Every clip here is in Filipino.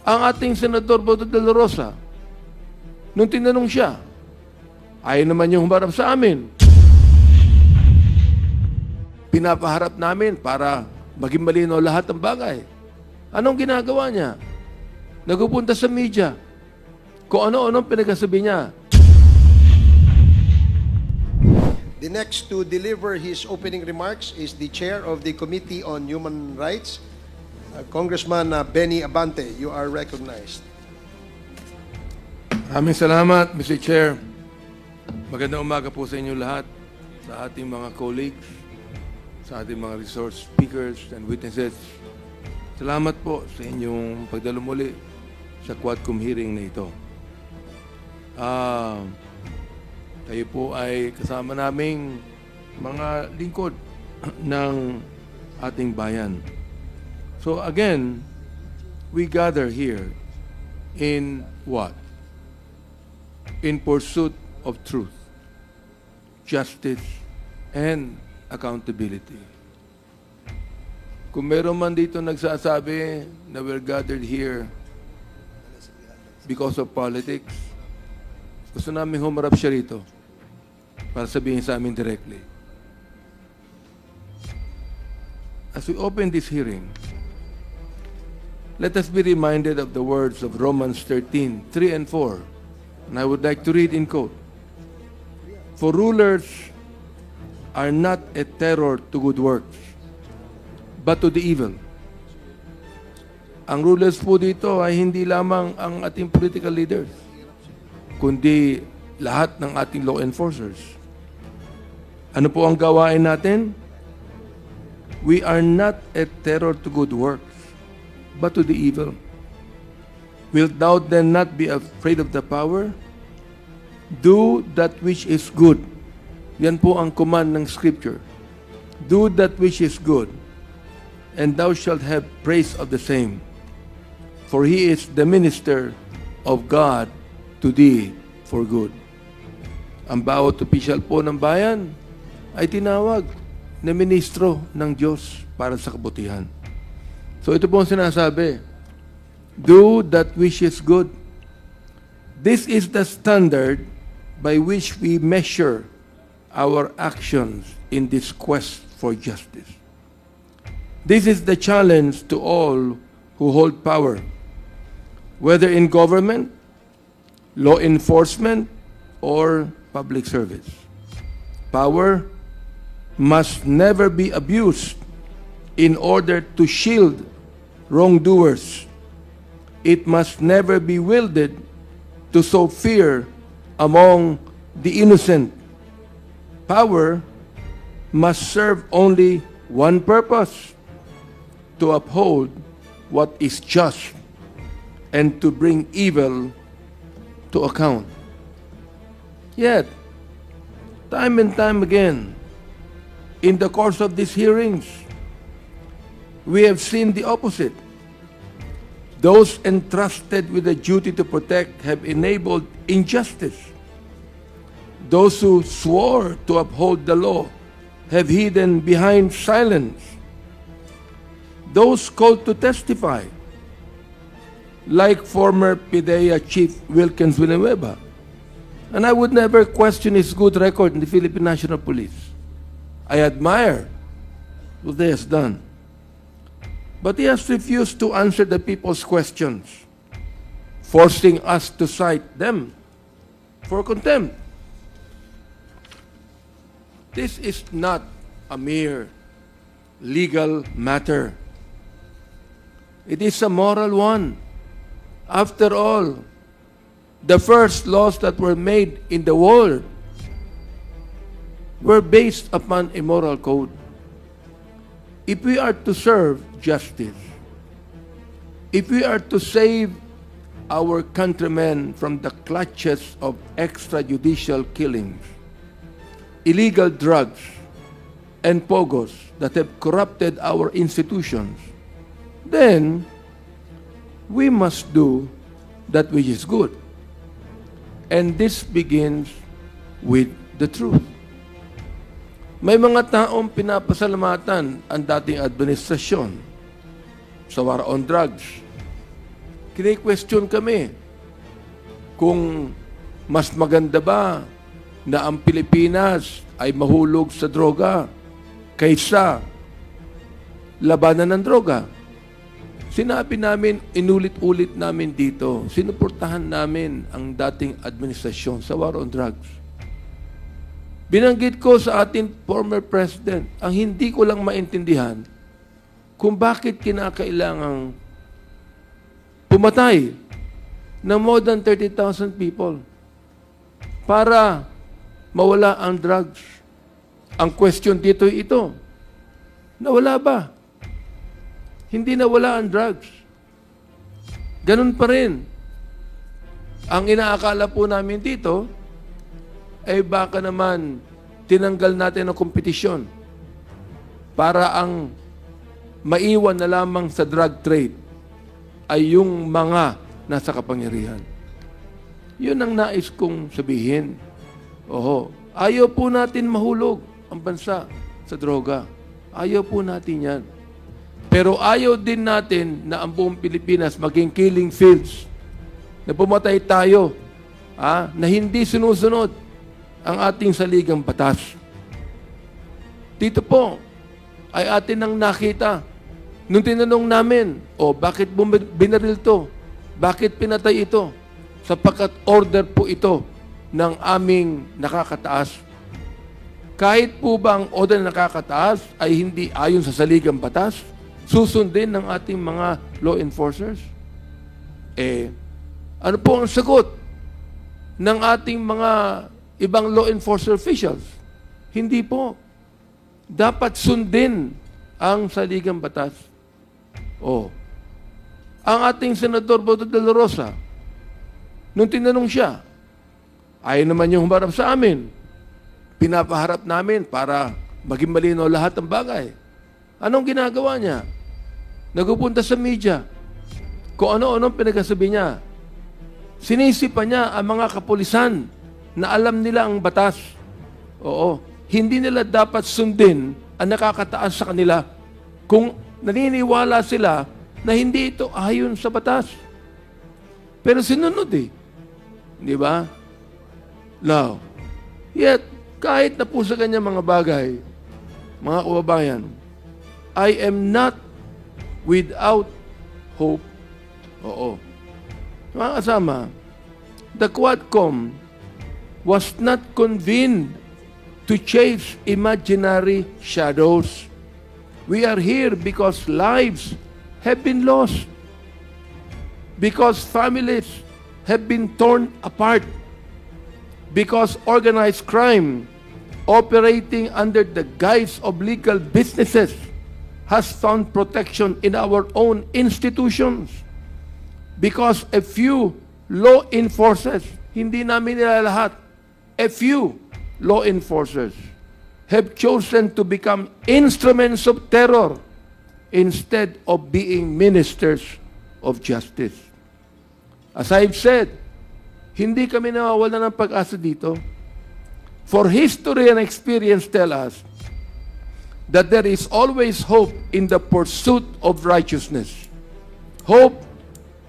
Ang ating Senador Boto de la Rosa, nung tinanong siya, ayaw naman yung humarap sa amin. Pinapaharap namin para maging malinaw lahat ng bagay. Anong ginagawa niya? Nagpupunta sa media. Kung ano-anong pinagsasabi niya. The next to deliver his opening remarks is the Chair of the Committee on Human Rights, Congressman Benny Abante. You are recognized. Maraming salamat, Mr. Chair. Magandang umaga po sa inyo lahat, sa ating mga colleagues, sa ating mga resource speakers and witnesses. Salamat po sa inyong pagdalo muli sa Quadcom hearing na ito. Kayo po ay kasama naming mga lingkod ng ating bayan. So again, we gather here in what? In pursuit of truth, justice, and accountability. Kung meron man dito nagsasabi na we're gathered here because of politics, gusto namin humarap siya rito para sabihin sa amin directly. As we open this hearing, let us be reminded of the words of Romans 13:3 and 4. And I would like to read in quote. For rulers are not a terror to good works, but to the evil. Ang rulers po dito ay hindi lamang ang ating political leaders, kundi lahat ng ating law enforcers. Ano po ang gawain natin? We are not a terror to good works, but to the evil. Wilt thou then not be afraid of the power? Do that which is good. Yan po ang command ng Scripture. Do that which is good, and thou shalt have praise of the same. For he is the minister of God to thee for good. Ang bawat opisyal po ng bayan ay tinawag na ministro ng Diyos para sa kabutihan. So ito po ang sinasabi, do that which is good. This is the standard by which we measure our actions in this quest for justice. This is the challenge to all who hold power, whether in government, law enforcement, or public service. Power must never be abused in order to shield wrongdoers. It must never be wielded to sow fear among the innocent. Power must serve only one purpose: to uphold what is just and to bring evil to account. Yet, time and time again, in the course of these hearings, we have seen the opposite. Those entrusted with the duty to protect have enabled injustice. Those who swore to uphold the law have hidden behind silence. Those called to testify, like former PIDEA Chief Wilkins Villanueva, and I would never question his good record in the Philippine National Police. I admire what he has done. But he has refused to answer the people's questions, forcing us to cite them for contempt. This is not a mere legal matter. It is a moral one. After all, the first laws that were made in the world were based upon a moral code. If we are to serve justice, if we are to save our countrymen from the clutches of extrajudicial killings, illegal drugs, and pogos that have corrupted our institutions, then we must do that which is good. And this begins with the truth. May mga taong pinapasalamatan ang dating administrasyon sa war on drugs. kine-question kami kung mas maganda ba na ang Pilipinas ay mahulog sa droga kaysa labanan ng droga. Sinabi namin, inulit-ulit namin dito, sinuportahan namin ang dating administrasyon sa war on drugs. Binanggit ko sa ating former president, ang hindi ko lang maintindihan kung bakit kinakailangang pumatay ng more than 30,000 people para mawala ang drugs. Ang question dito ito, nawala ba? Hindi nawala ang drugs. Ganun pa rin. Ang inaakala po namin dito ay baka naman tinanggal natin ang kompetisyon para ang maiwan na lamang sa drug trade ay yung mga nasa kapangyarihan. Yun ang nais kong sabihin. Oho, ayaw po natin mahulog ang bansa sa droga. Ayaw po natin yan. Pero ayaw din natin na ang buong Pilipinas maging killing fields. Na pumatay tayo na hindi sinusunod ang ating saligang batas. Dito po ay atin ang nakita. Nung tinanong namin, bakit binaril to? Bakit pinatay ito? Sapagkat order po ito ng aming nakakataas. Kahit po ba ang order na nakakataas ay hindi ayon sa saligang batas, susundin ng ating mga law enforcers? Ano po ang sagot ng ating mga ibang law enforcer officials? Hindi po. Dapat sundin ang saligang batas. Ang ating Senador Boto de la Rosa, nung tinanong siya, ayaw naman yung humarap sa amin. Pinapaharap namin para maging malinaw lahat ng bagay. Anong ginagawa niya? Nagpupunta sa media. Kung ano-anong pinagsasabi niya. Sinisipa niya ang mga kapulisan na alam nila ang batas. Hindi nila dapat sundin ang nakakataas sa kanila kung naniniwala sila na hindi ito ayon sa batas. Pero sinunod Di ba? Now, yet, kahit na po sa kanya mga bagay, mga kababayan, I am not without hope. Mga kasama, the Quadcom was not convened to chase imaginary shadows. We are here because lives have been lost, because families have been torn apart, because organized crime operating under the guise of legal businesses has found protection in our own institutions, because a few law enforcers, hindi namin nila lahat, a few law enforcers have chosen to become instruments of terror instead of being ministers of justice. As I've said, hindi kami nawawala ng pag-asa dito. For history and experience tell us that there is always hope in the pursuit of righteousness. Hope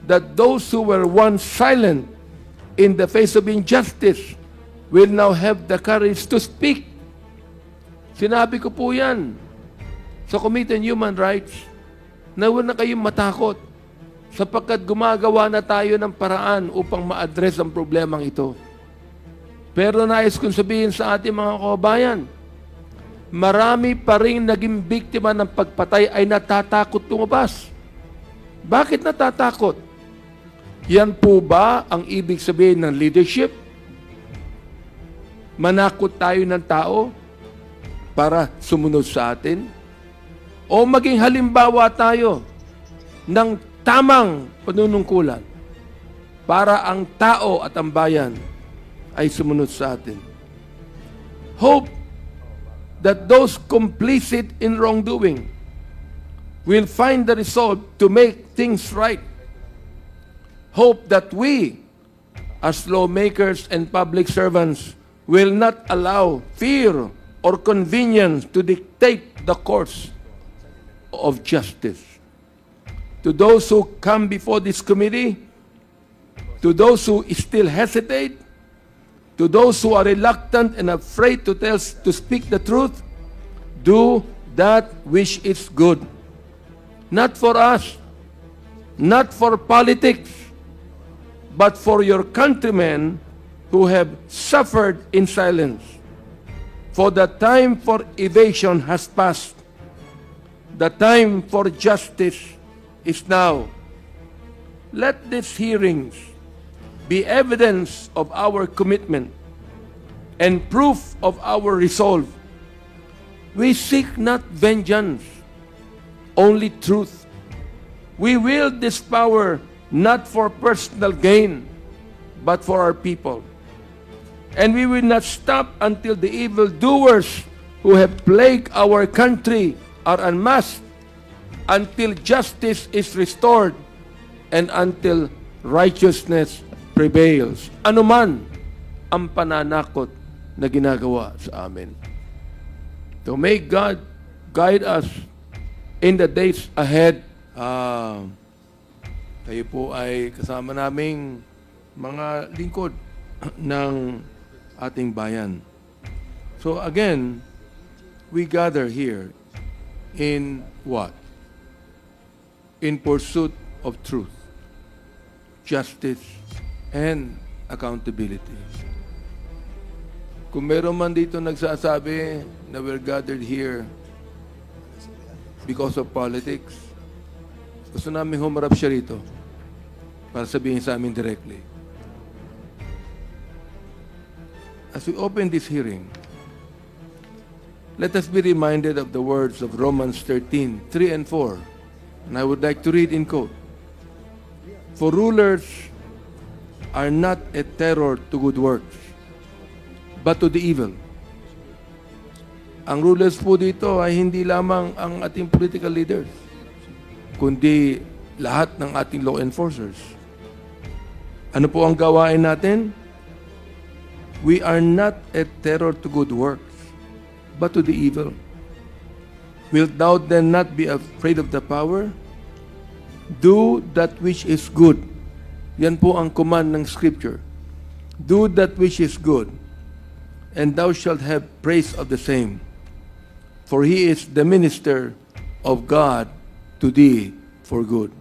that those who were once silent in the face of injustice will now have the courage to speak. Sinabi ko po yan sa Committee on Human Rights na huwag na kayong matakot sapagkat gumagawa na tayo ng paraan upang ma-address ang problemang ito. Pero nais kong sabihin sa ating mga kababayan, marami pa rin naging biktima ng pagpatay ay natatakot lumabas. Bakit natatakot? Yan po ba ang ibig sabihin ng leadership? Manakot tayo ng tao para sumunod sa atin? O maging halimbawa tayo ng tamang panunungkulan para ang tao at ang bayan ay sumunod sa atin? Hope that those complicit in wrongdoing will find the resolve to make things right. Hope that we, as lawmakers and public servants, will not allow fear or convenience to dictate the course of justice. to those who come before this committee, to those who still hesitate, to those who are reluctant and afraid to speak the truth, do that which is good. Not for us, not for politics, but for your countrymen who have suffered in silence. For the time for evasion has passed. The time for justice is now. Let these hearings be evidence of our commitment and proof of our resolve. We seek not vengeance, only truth. We wield this power not for personal gain, but for our people. And we will not stop until the evildoers who have plagued our country are unmasked, until justice is restored, and until righteousness prevails. Anuman ang pananakot na ginagawa sa amin. So may God guide us in the days ahead. Tayo po ay kasama naming mga lingkod ng ating bayan. So again, we gather here in what? In pursuit of truth, justice, and accountability. Kung meron man dito nagsasabi na we're gathered here because of politics, gusto namin humarap siya rito para sabihin sa amin directly. As we open this hearing, let us be reminded of the words of Romans 13, 3 and 4. And I would like to read in quote. For rulers are not a terror to good works, but to the evil. Ang rulers po dito ay hindi lamang ang ating political leaders, kundi lahat ng ating law enforcers. Ano po ang gawain natin? We are not a terror to good works, but to the evil. Wilt thou then not be afraid of the power? Do that which is good. Yan po ang command ng Scripture. Do that which is good, and thou shalt have praise of the same. For he is the minister of God to thee for good.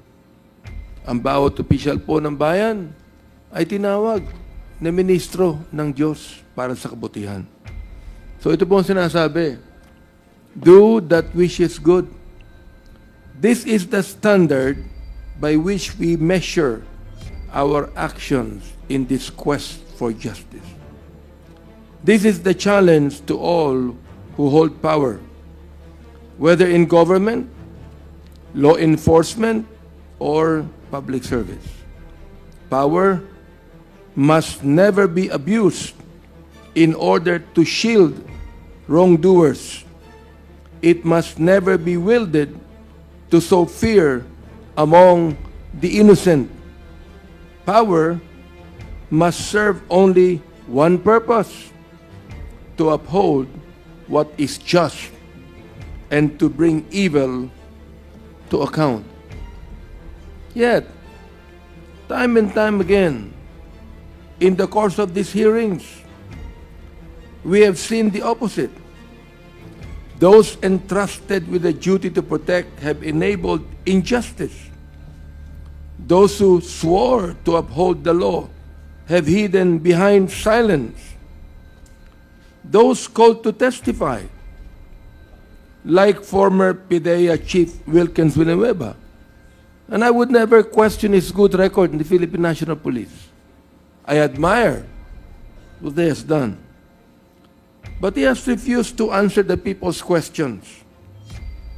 Ang bawat opisyal po ng bayan ay tinawag na ministro ng Diyos para sa kabutihan. So ito po ang sinasabi, do that which is good. This is the standard by which we measure our actions in this quest for justice. This is the challenge to all who hold power, whether in government, law enforcement, or public service. Power must never be abused in order to shield wrongdoers. It must never be wielded to sow fear among the innocent. Power must serve only one purpose: to uphold what is just and to bring evil to account. Yet, time and time again, in the course of these hearings, we have seen the opposite. Those entrusted with the duty to protect have enabled injustice. Those who swore to uphold the law have hidden behind silence. Those called to testify, like former PIDEA Chief Wilkins Villanueva, and I would never question his good record in the Philippine National Police. I admire what he has done. But he has refused to answer the people's questions,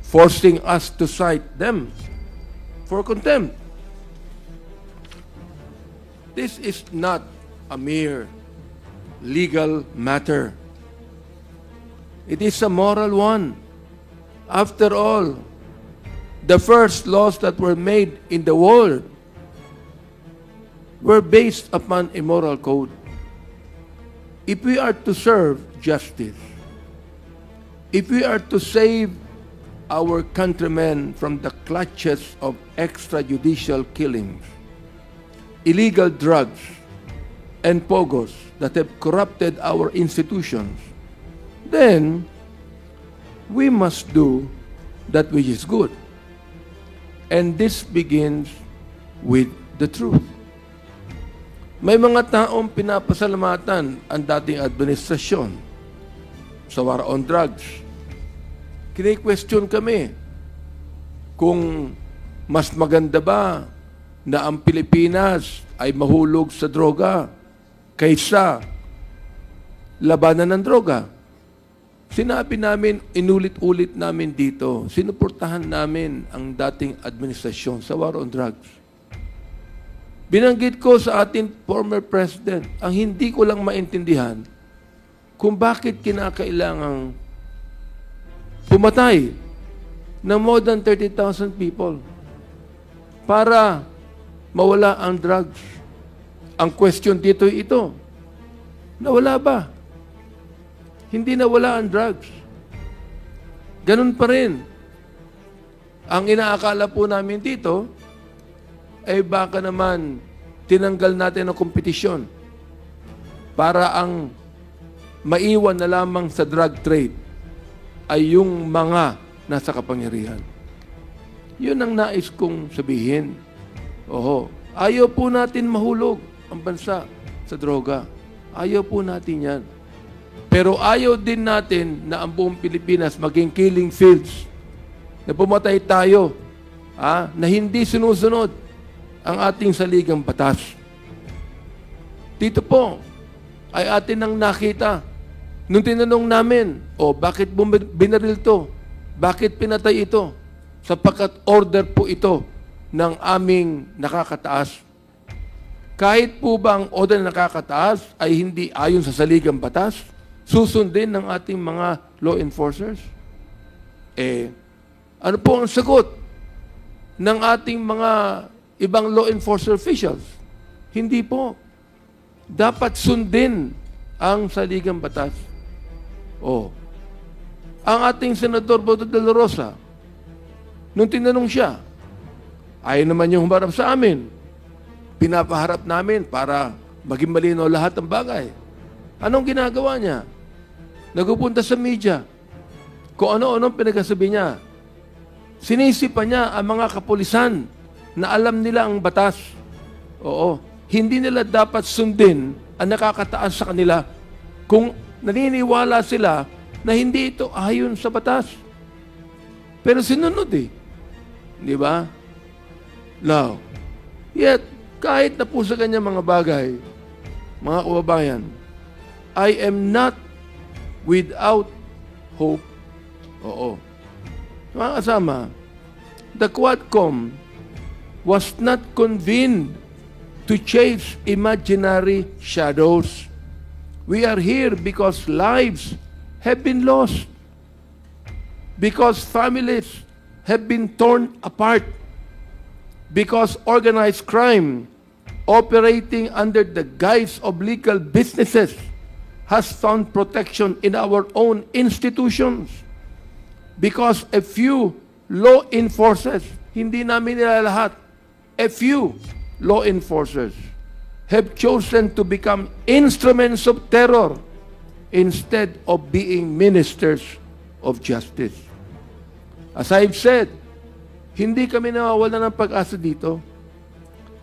forcing us to cite them for contempt. This is not a mere legal matter. It is a moral one. After all, the first laws that were made in the world were based upon a moral code. If we are to serve justice, if we are to save our countrymen from the clutches of extrajudicial killings, illegal drugs, and pogos that have corrupted our institutions, then we must do that which is good. And this begins with the truth. May mga taong pinapasalamatan ang dating administrasyon sa war on drugs. Kini-question kami kung mas maganda ba na ang Pilipinas ay mahulog sa droga kaysa labanan ng droga. Sinabi namin, inulit-ulit namin dito, sinuportahan namin ang dating administrasyon sa war on drugs. Binanggit ko sa ating former president, ang hindi ko lang maintindihan kung bakit kinakailangang pumatay ng more than 30,000 people para mawala ang drugs. Ang question dito ito, nawala ba? Hindi nawala ang drugs. Ganun pa rin. Ang inaakala po namin dito, ay baka naman tinanggal natin ang kompetisyon para ang maiwan na lamang sa drug trade ay yung mga nasa kapangyarihan. Yun ang nais kong sabihin. Oho, ayaw po natin mahulog ang bansa sa droga. Ayaw po natin yan. Pero ayaw din natin na ang buong Pilipinas maging killing fields. Na pumatay tayo, na hindi sinusunod ang ating saligang batas. Dito po, ay atin nang nakita. Nung tinanong namin, bakit binaril to? Bakit pinatay ito? Sapagkat order po ito ng aming nakakataas. Kahit po ba ang order na nakakataas ay hindi ayon sa saligang batas, susundin ng ating mga law enforcers? Ano po ang sagot ng ating mga ibang law enforcement officials? Hindi po. Dapat sundin ang saligang batas. Ang ating Senador Boto de la Rosa, nung tinanong siya, ayaw naman yung humarap sa amin. Pinapaharap namin para maging malinaw lahat ng bagay. Anong ginagawa niya? Nagpupunta sa media. Kung ano-anong pinagsasabi niya. Sinisipa niya ang mga kapulisan na alam nila ang batas. Hindi nila dapat sundin ang nakakataas sa kanila kung naniniwala sila na hindi ito ayon sa batas. Pero sinunod Di ba? Now, yet, kahit na po sa kanya mga bagay, mga kababayan, I am not without hope. Mga kasama, the Quadcom was not convened to chase imaginary shadows. We are here because lives have been lost, because families have been torn apart, because organized crime operating under the guise of legal businesses has found protection in our own institutions, because a few law enforcers, hindi namin nila lahat, a few law enforcers have chosen to become instruments of terror instead of being ministers of justice. As I've said, hindi kami nawawala ng pag-asa dito.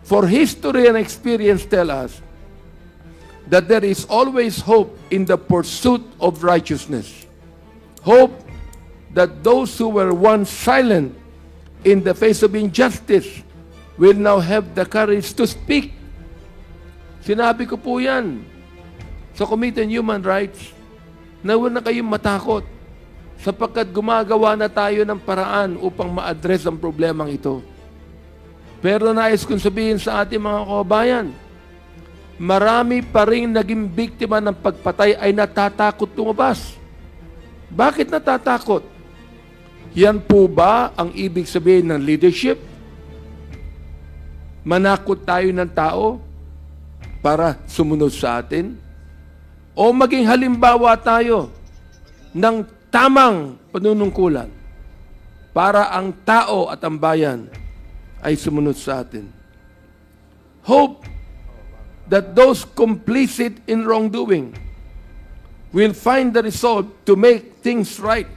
For history and experience tell us that there is always hope in the pursuit of righteousness. Hope that those who were once silent in the face of injustice will now have the courage to speak. Sinabi ko po yan sa Committee on Human Rights na huwag na kayong matakot sapagkat gumagawa na tayo ng paraan upang ma-address ang problemang ito. Pero nais kong sabihin sa ating mga kababayan, marami pa rin naging biktima ng pagpatay ay natatakot lumabas. Bakit natatakot? Yan po ba ang ibig sabihin ng leadership? Manakot tayo ng tao para sumunod sa atin? O maging halimbawa tayo ng tamang panunungkulan? para ang tao at ang bayan ay sumunod sa atin. Hope that those complicit in wrongdoing will find the resolve to make things right.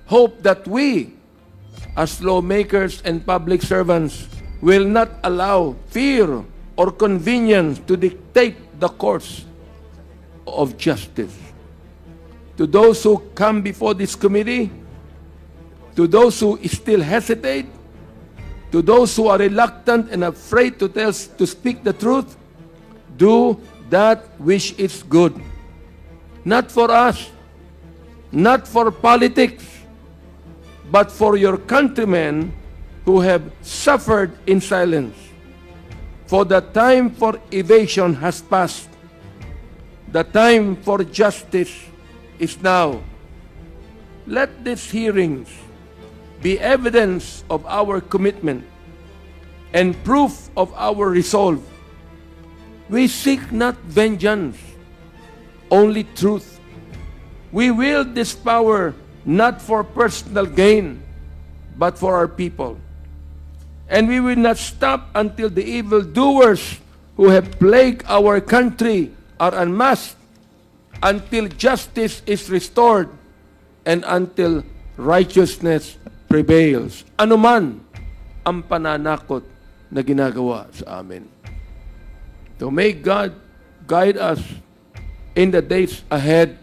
Hope that we, as lawmakers and public servants, will not allow fear or convenience to dictate the course of justice. To those who come before this committee, to those who still hesitate, to those who are reluctant and afraid to speak the truth, do that which is good. Not for us, not for politics, but for your countrymen who have suffered in silence. For the time for evasion has passed. The time for justice is now. Let these hearings be evidence of our commitment and proof of our resolve. We seek not vengeance, only truth. We wield this power not for personal gain, but for our people. And we will not stop until the evildoers who have plagued our country are unmasked, until justice is restored, and until righteousness prevails. Anuman ang pananakot na ginagawa sa amin. So may God guide us in the days ahead.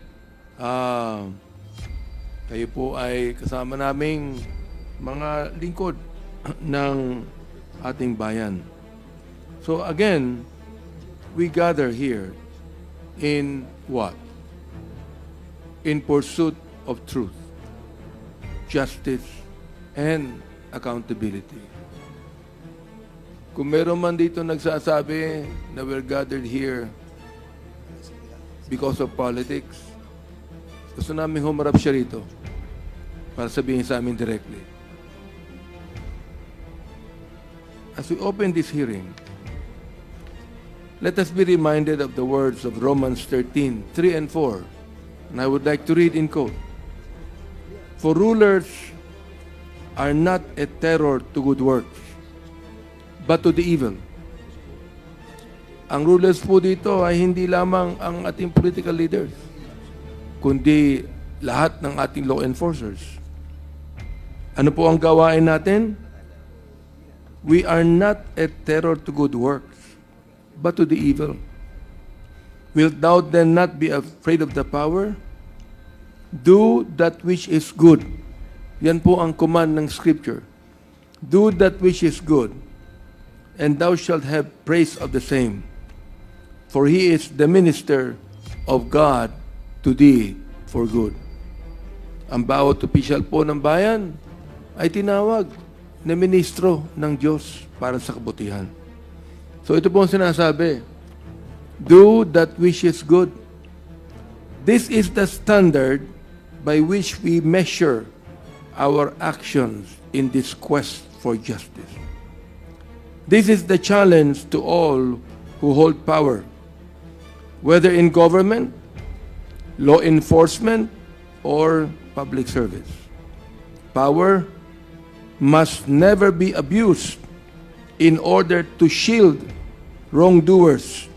Kayo po ay kasama naming mga lingkod ng ating bayan. So again, we gather here in what? In pursuit of truth, justice, and accountability. Kung meron man dito nagsasabi na we're gathered here because of politics, gusto namin humarap siya rito para sabihin sa amin directly. As we open this hearing, let us be reminded of the words of Romans 13:3 and 4. And I would like to read in quote. For rulers are not a terror to good works, but to the evil. Ang rulers po dito ay hindi lamang ang ating political leaders, kundi lahat ng ating law enforcers. Ano po ang gawain natin? We are not a terror to good works, but to the evil. Wilt thou then not be afraid of the power? Do that which is good. Yan po ang command ng Scripture. Do that which is good, and thou shalt have praise of the same. For he is the minister of God to thee for good. Ang bawat opisyal po ng bayan ay tinawag na ministro ng Diyos para sa kabutihan. So ito po ang sinasabi, do that which is good. This is the standard by which we measure our actions in this quest for justice. This is the challenge to all who hold power, whether in government, law enforcement, or public service. Power must never be abused in order to shield wrongdoers.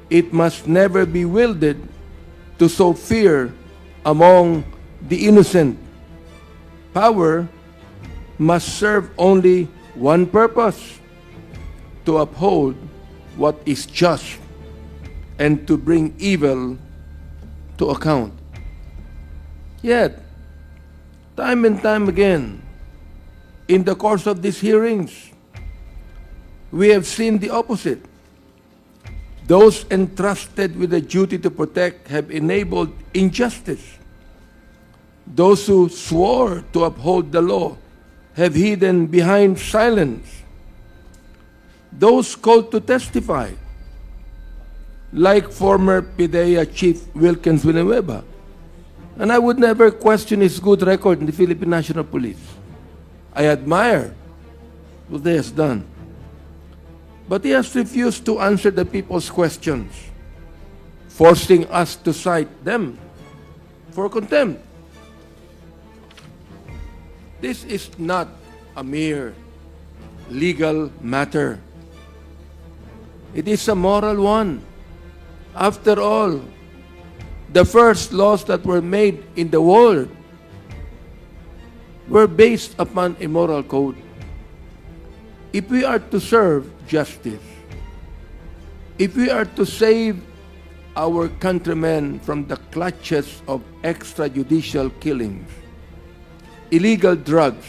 It must never be wielded to sow fear among the innocent. Power must serve only one purpose: to uphold what is just and to bring evil to account. Yet, time and time again, in the course of these hearings, we have seen the opposite. Those entrusted with the duty to protect have enabled injustice. Those who swore to uphold the law have hidden behind silence. Those called to testify, like former PIDEA Chief Wilkins Villanueva, and I would never question his good record in the Philippine National Police. I admire what he has done. But he has refused to answer the people's questions, forcing us to cite them for contempt. This is not a mere legal matter. It is a moral one. After all, the first laws that were made in the world were based upon a moral code. If we are to serve justice, if we are to save our countrymen from the clutches of extrajudicial killings, illegal drugs,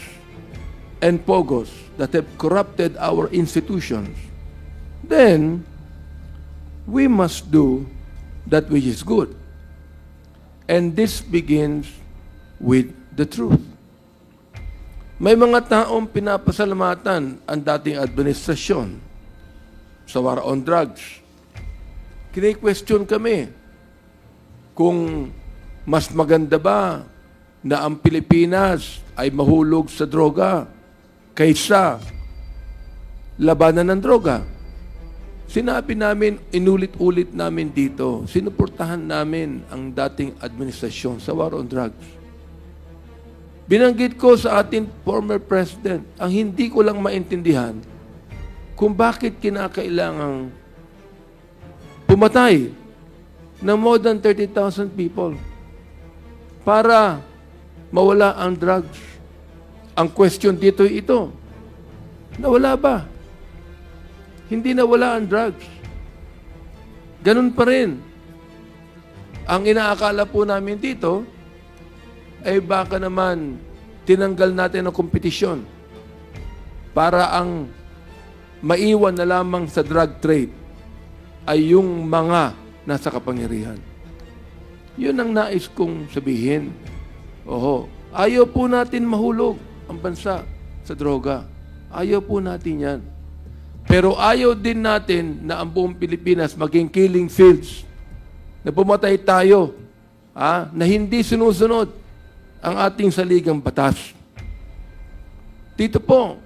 and pogos that have corrupted our institutions, then we must do that which is good. And this begins with the truth. May mga taong pinapasalamatan ang dating administrasyon sa war on drugs. Kine-question kami kung mas maganda ba na ang Pilipinas ay mahulog sa droga kaysa labanan ng droga. Sinabi namin, inulit-ulit namin dito, sinuportahan namin ang dating administrasyon sa war on drugs. Binanggit ko sa ating former president, ang hindi ko lang maintindihan kung bakit kinakailangang pumatay ng more than 30,000 people para mawala ang drugs. Ang question dito ito, nawala ba? Hindi nawala ang drugs. Ganun pa rin. Ang inaakala po namin dito, ay baka naman tinanggal natin ang kompetisyon para ang maiwan na lamang sa drug trade ay yung mga nasa kapangyarihan. Yun ang nais kong sabihin. Oho, ayaw po natin mahulog ang bansa sa droga. Ayaw po natin yan. Pero ayaw din natin na ang buong Pilipinas maging killing fields. Na pumatay tayo, na hindi sinusunod ang ating saligang batas. Dito po,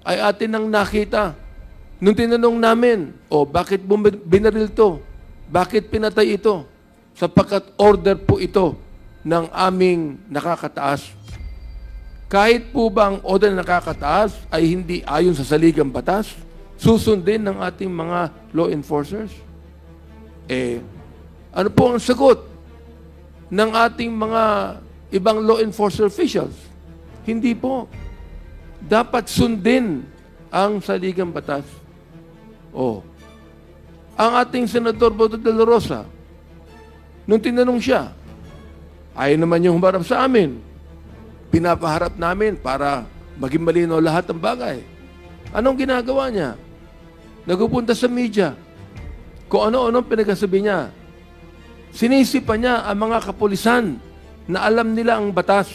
ay atin nang nakita. Nung tinanong namin, bakit binaril to? Bakit pinatay ito? Sapagkat order po ito ng aming nakakataas. Kahit po ba ang order na nakakataas ay hindi ayon sa saligang batas, susundin ng ating mga law enforcers? Ano po ang sagot ng ating mga ibang law enforcement officials? Hindi po. Dapat sundin ang saligang batas. Ang ating Senador Boto de la Rosa, nung tinanong siya, ayaw naman yung humarap sa amin. Pinapaharap namin para maging malinaw lahat ng bagay. Anong ginagawa niya? Nagpupunta sa media. Kung ano-anong pinagsasabi niya. Sinisipa niya ang mga kapulisan na alam nila ang batas.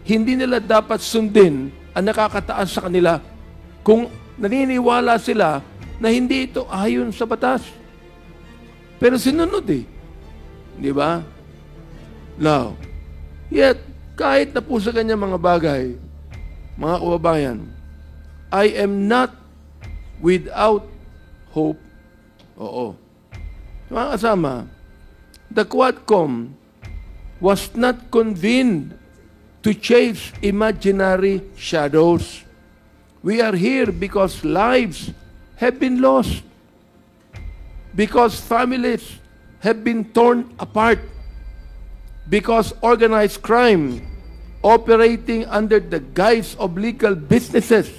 Hindi nila dapat sundin ang nakakataas sa kanila kung naniniwala sila na hindi ito ayon sa batas. Pero sinunod Di ba? Now, yet, kahit na po sa kanya mga bagay, mga kababayan, I am not without hope. Mga kasama, the Quadcom was not convened to chase imaginary shadows. We are here because lives have been lost, because families have been torn apart, because organized crime operating under the guise of legal businesses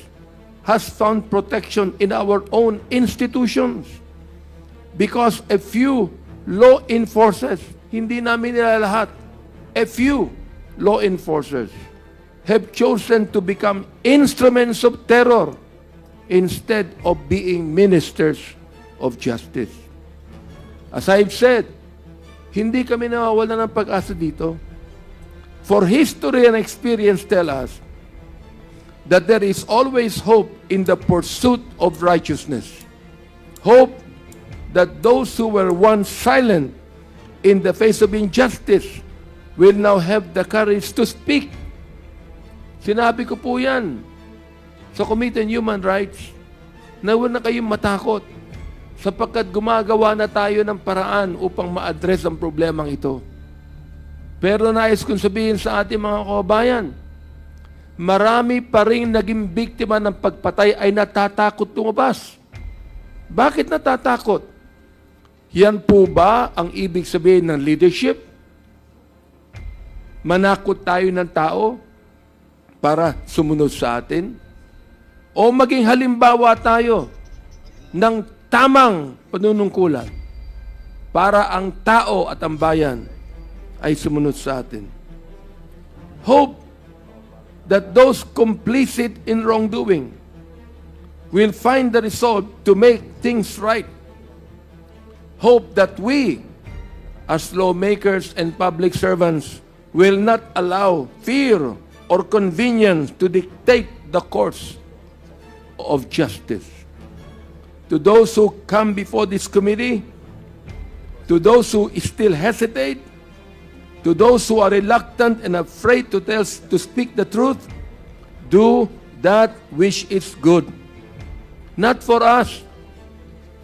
has found protection in our own institutions, because a few law enforcers, hindi namin nila lahat, a few law enforcers have chosen to become instruments of terror instead of being ministers of justice. As I've said, hindi kami nawawala ng pag-asa dito. For history and experience tell us that there is always hope in the pursuit of righteousness. Hope that those who were once silent in the face of injustice will now have the courage to speak. Sinabi ko po yan sa Committee on Human Rights na huwag na kayong matakot sapagkat gumagawa na tayo ng paraan upang ma-address ang problemang ito. Pero nais kong sabihin sa ating mga kababayan, marami pa rin naging biktima ng pagpatay ay natatakot lumabas. Bakit natatakot? Yan po ba ang ibig sabihin ng leadership? Manakot tayo ng tao para sumunod sa atin? O maging halimbawa tayo ng tamang panunungkulan para ang tao at ang bayan ay sumunod sa atin? Hope that those complicit in wrongdoing will find the resolve to make things right. Hope that we, as lawmakers and public servants, will not allow fear or convenience to dictate the course of justice. To those who come before this committee, to those who still hesitate, to those who are reluctant and afraid to speak the truth, do that which is good. Not for us,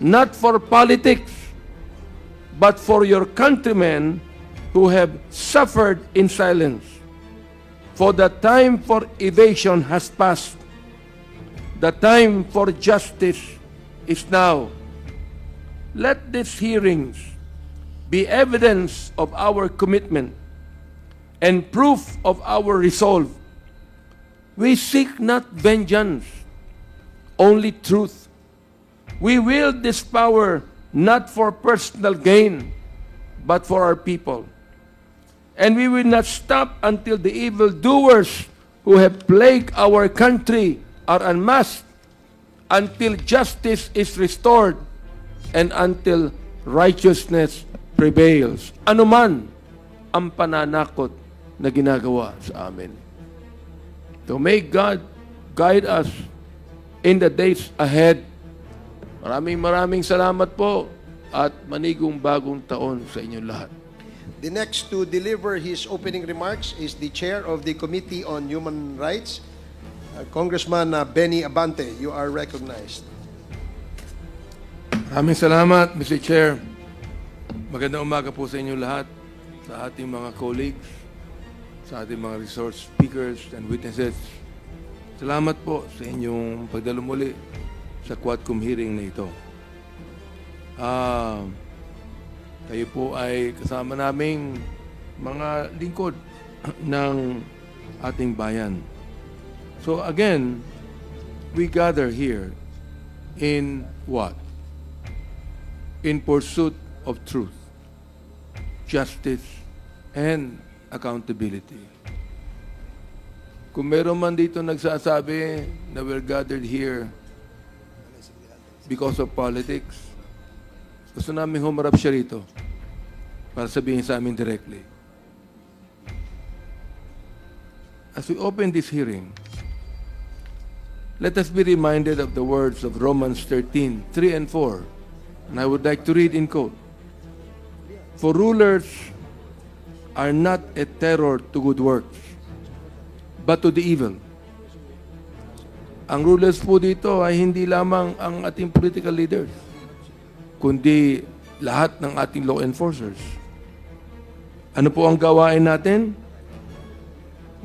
not for politics, but for your countrymen who have suffered in silence. For the time for evasion has passed. The time for justice is now. Let these hearings be evidence of our commitment and proof of our resolve. We seek not vengeance, only truth. We wield this power not for personal gain, but for our people. And we will not stop until the evildoers who have plagued our country are unmasked, until justice is restored, and until righteousness prevails. Anuman ang pananakot na ginagawa sa amin. So may God guide us in the days ahead. Maraming salamat po at manigong bagong taon sa inyong lahat. The next to deliver his opening remarks is the Chair of the Committee on Human Rights, Congressman Benny Abante. You are recognized. Maraming salamat, Mr. Chair. Magandang umaga po sa inyong lahat, sa ating mga colleagues, sa ating mga resource speakers and witnesses. Salamat po sa inyong pagdalo muli sa Quadcom hearing na ito. Kayo po ay kasama naming mga lingkod ng ating bayan. So again, we gather here in what? In pursuit of truth, justice, and accountability. Kung meron man dito nagsasabi na we're gathered here because of politics, gusto namin humarap siya rito para sabihin sa amin directly. As we open this hearing, let us be reminded of the words of Romans 13:3 and 4. And I would like to read in quote. For rulers are not a terror to good works, but to the evil. Ang rulers po dito ay hindi lamang ang ating political leaders, kundi lahat ng ating law enforcers. Ano po ang gawain natin?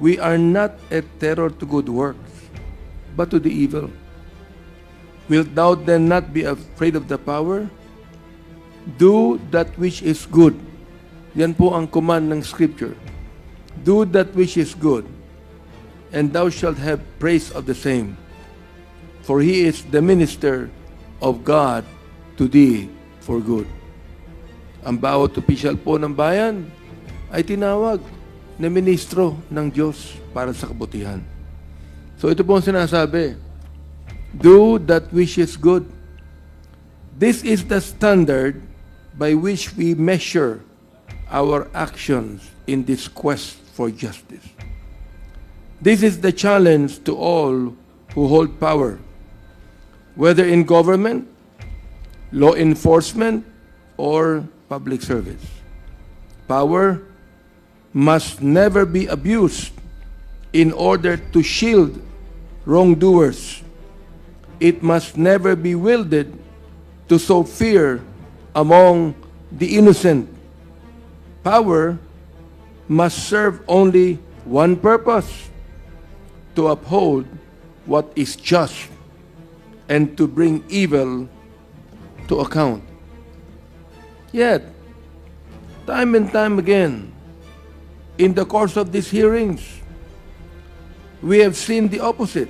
We are not a terror to good works, but to the evil. Wilt thou then not be afraid of the power? Do that which is good. Yan po ang command ng Scripture. Do that which is good, and thou shalt have praise of the same. For he is the minister of God to thee for good. Ang bawat opisyal po ng bayan ay tinawag na ministro ng Diyos para sa kabutihan. So ito po ang sinasabi, do that which is good. This is the standard by which we measure our actions in this quest for justice. This is the challenge to all who hold power, whether in government, law enforcement, or public service. Power must never be abused in order to shield wrongdoers. It must never be wielded to sow fear among the innocent. Power must serve only one purpose: to uphold what is just and to bring evil to account. Yet, time and time again, in the course of these hearings, we have seen the opposite.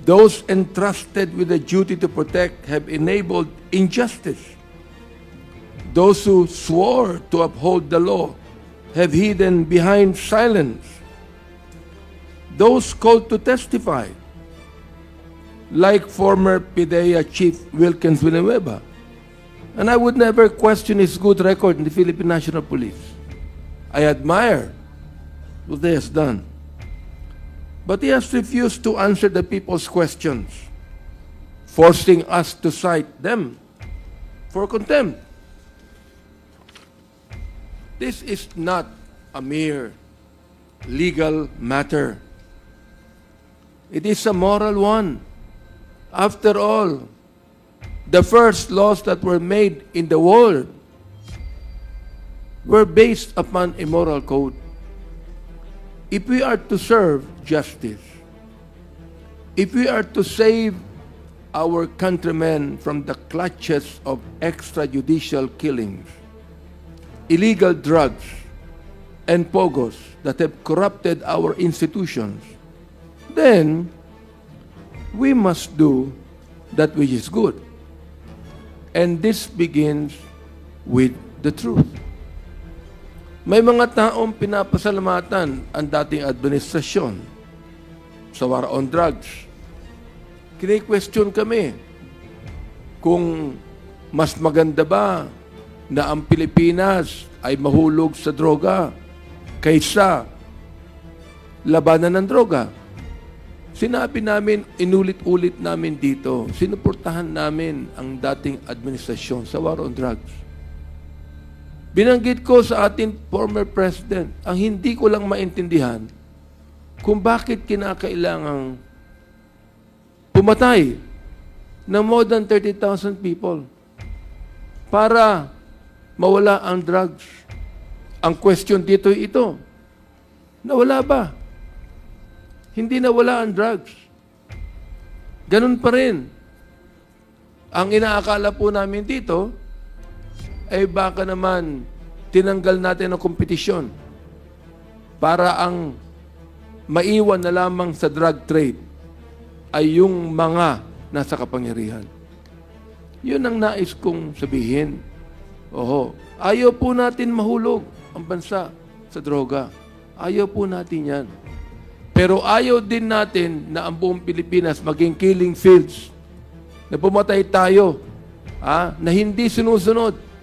Those entrusted with the duty to protect have enabled injustice. Those who swore to uphold the law have hidden behind silence. Those called to testify, like former PIDEA Chief Wilkins Villanueva, and I would never question his good record in the Philippine National Police. I admire what he has done. But he has refused to answer the people's questions, forcing us to cite them for contempt. This is not a mere legal matter. It is a moral one. After all, the first laws that were made in the world were based upon a moral code. If we are to serve justice, if we are to save our countrymen from the clutches of extrajudicial killings, illegal drugs, and pogos that have corrupted our institutions, then we must do that which is good. And this begins with the truth. May mga taong pinapasalamatan ang dating administrasyon sa war on drugs. Kine-question kami kung mas maganda ba na ang Pilipinas ay mahulog sa droga kaysa labanan ng droga. Sinabi namin, inulit-ulit namin dito, sinuportahan namin ang dating administrasyon sa war on drugs. Binanggit ko sa ating former president, ang hindi ko lang maintindihan kung bakit kinakailangang pumatay na more than 30,000 people para mawala ang drugs. Ang question dito ito, nawala ba? Hindi nawala ang drugs. Ganun pa rin. Ang inaakala po namin dito, ay baka naman tinanggal natin ang kompetisyon para ang maiwan na lamang sa drug trade ay yung mga nasa kapangyarihan. Yun ang nais kong sabihin. Oho, ayaw po natin mahulog ang bansa sa droga. Ayaw po natin yan. Pero ayaw din natin na ang buong Pilipinas maging killing fields, na pumatay tayo, na hindi sinusunod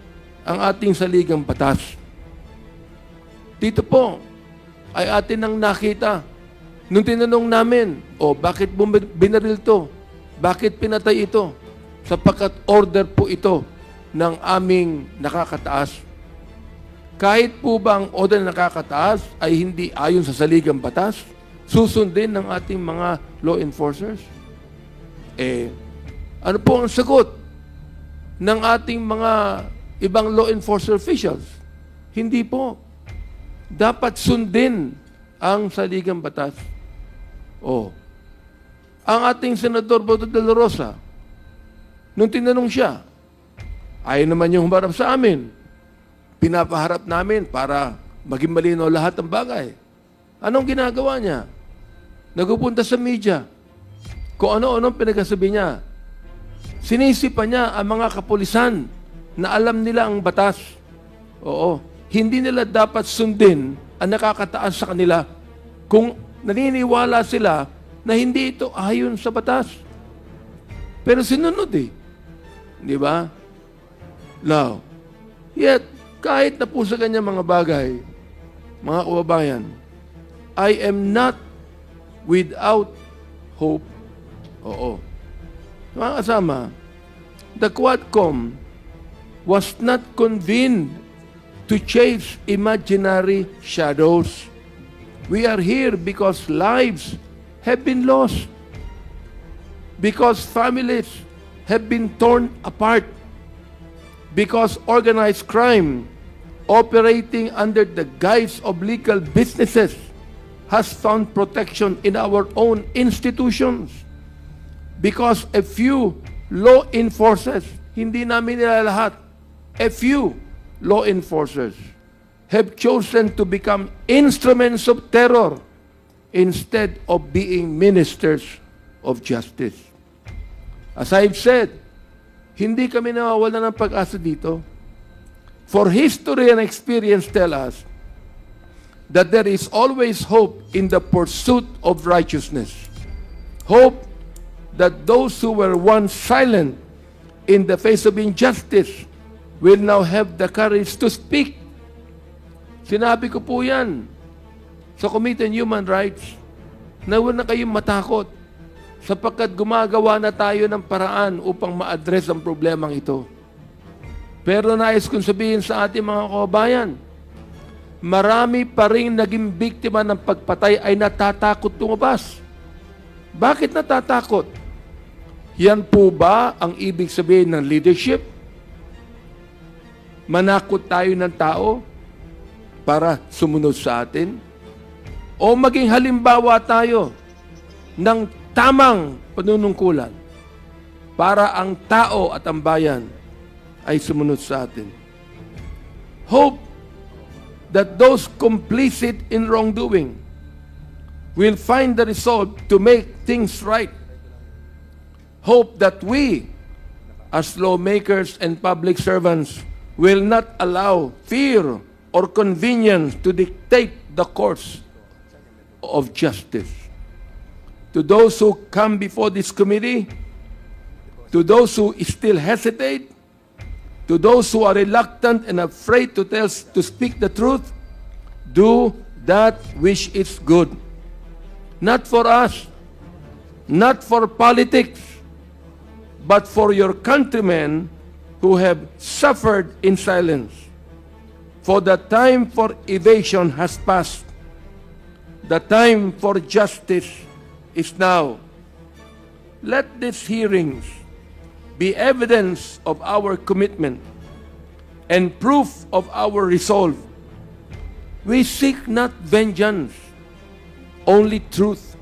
ang ating saligang batas. Dito po ay atin nang nakita. Nung tinanong namin, bakit binaril to? Bakit pinatay ito? Sapagkat order po ito ng aming nakakataas. Kahit po ba ang order na nakakataas ay hindi ayon sa saligang batas, susundin ng ating mga law enforcers? Ano po ang sagot ng ating mga ibang law enforcement officials? Hindi po. Dapat sundin ang saligang batas. Ang ating Senador Boto de la Rosa, nung tinanong siya, ayaw naman yung humarap sa amin. Pinapaharap namin para maging malinaw lahat ng bagay. Anong ginagawa niya? Nagpupunta sa media. Kung ano-anong pinagsasabi niya. Sinisipa niya ang mga kapulisan na alam nila ang batas. Hindi nila dapat sundin ang nakakataas sa kanila kung naniniwala sila na hindi ito ayon sa batas. Pero sinunod Di ba? Now, yet, kahit na po sa kanya mga bagay, mga kababayan, I am not without hope. Mga kasama, the Quadcom was not convened to chase imaginary shadows. We are here because lives have been lost, because families have been torn apart, because organized crime operating under the guise of legal businesses has found protection in our own institutions. Because a few law enforcers, hindi namin nila lahat, a few law enforcers have chosen to become instruments of terror instead of being ministers of justice. As I've said, hindi kami nawawala ng pag-asa dito. For history and experience tell us that there is always hope in the pursuit of righteousness. Hope that those who were once silent in the face of injustice will now have the courage to speak. Sinabi ko po yan sa Committee on Human Rights na huwag na kayong matakot sapagkat gumagawa na tayo ng paraan upang ma-address ang problemang ito. Pero nais kong sabihin sa ating mga kababayan, marami pa rin naging biktima ng pagpatay ay natatakot lumabas. Bakit natatakot? Yan po ba ang ibig sabihin ng leadership? Manakot tayo ng tao para sumunod sa atin? O maging halimbawa tayo ng tamang panunungkulan para ang tao at ang bayan ay sumunod sa atin? Hope that those complicit in wrongdoing will find the resolve to make things right. Hope that we, as lawmakers and public servants, will not allow fear or convenience to dictate the course of justice. To those who come before this committee, to those who still hesitate, to those who are reluctant and afraid to speak the truth, do that which is good. Not for us, not for politics, but for your countrymen who have suffered in silence. For the time for evasion has passed. The time for justice is now. Let these hearings be evidence of our commitment and proof of our resolve. We seek not vengeance, only truth.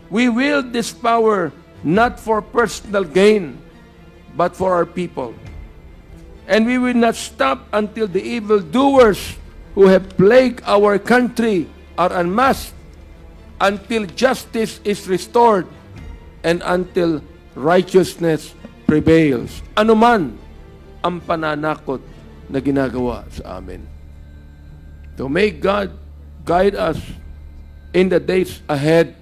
We wield this power not for personal gain, but for our people. And we will not stop until the evildoers who have plagued our country are unmasked, until justice is restored, and until righteousness prevails. Ano man ang pananakot na ginagawa sa amin. So may God guide us in the days ahead